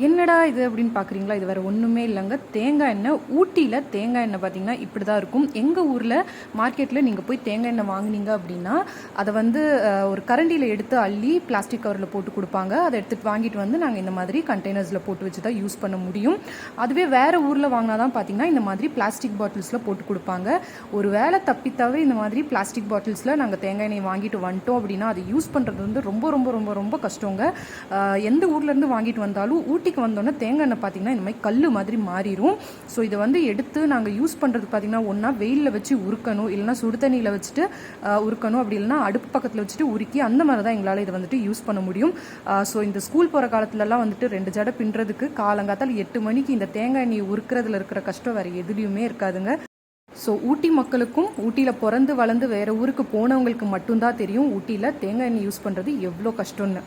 என்னடா இது அப்படின்னு பார்க்குறீங்களா? இது வேறு ஒன்றுமே இல்லைங்க. தேங்காய் எண்ணெய். ஊட்டியில் தேங்காய் எண்ணெய் பார்த்தீங்கன்னா இப்படி தான் இருக்கும். எங்கள் ஊரில் மார்க்கெட்டில் நீங்கள் போய் தேங்காய் எண்ணெய் வாங்குனீங்க அப்படின்னா அதை வந்து ஒரு கரண்டியில் எடுத்து அள்ளி பிளாஸ்டிக் கவரில் போட்டு கொடுப்பாங்க. அதை எடுத்துகிட்டு வாங்கிட்டு வந்து நாங்கள் இந்த மாதிரி கண்டெய்னர்ஸில் போட்டு வச்சு தான் யூஸ் பண்ண முடியும். அதுவே வேறு ஊரில் வாங்கினா தான் பார்த்தீங்கன்னா இந்த மாதிரி பிளாஸ்டிக் பாட்டில்ஸில் போட்டு கொடுப்பாங்க. ஒரு வேளை தப்பித்தாவே இந்த மாதிரி பிளாஸ்டிக் பாட்டில்ஸில் நாங்கள் தேங்காய் எண்ணெய் வாங்கிட்டு வந்துட்டோம் அப்படின்னா அதை யூஸ் பண்ணுறது வந்து ரொம்ப ரொம்ப ரொம்ப ரொம்ப கஷ்டங்க. எந்த ஊர்லேருந்து வாங்கிட்டு வந்தாலும் ஊட்டிக்கு வந்தோன்னே தேங்காய் எண்ணெய் பார்த்திங்கன்னா இந்த மாதிரி கல் மாதிரி மாறிடும். ஸோ இதை வந்து எடுத்து நாங்கள் யூஸ் பண்ணுறது பார்த்திங்கன்னா ஒன்றா வெயிலில் வச்சு உருக்கணும், இல்லைனா சுடு தண்ணியில் வச்சுட்டு உருக்கணும், அப்படி இல்லைனா அடுப்பு பக்கத்தில் வச்சுட்டு உருக்கி அந்த மாதிரி தான் எங்களால் இதை வந்துட்டு யூஸ் பண்ண முடியும். ஸோ இந்த ஸ்கூல் போகிற காலத்துலலாம் வந்துட்டு 2 ஜடை பின்னுறதுக்கு காலங்காத்தால் 8 மணிக்கு இந்த தேங்காய் எண்ணெய் உருக்கிறதுல இருக்கிற கஷ்டம் வேறு எதுலேயுமே இருக்காதுங்க. ஸோ ஊட்டி மக்களுக்கும் ஊட்டியில் பிறந்து வளர்ந்து வேறு ஊருக்கு போனவங்களுக்கு மட்டும்தான் தெரியும் ஊட்டியில் தேங்காய் எண்ணெய் யூஸ் பண்ணுறது எவ்வளோ கஷ்டம்னு.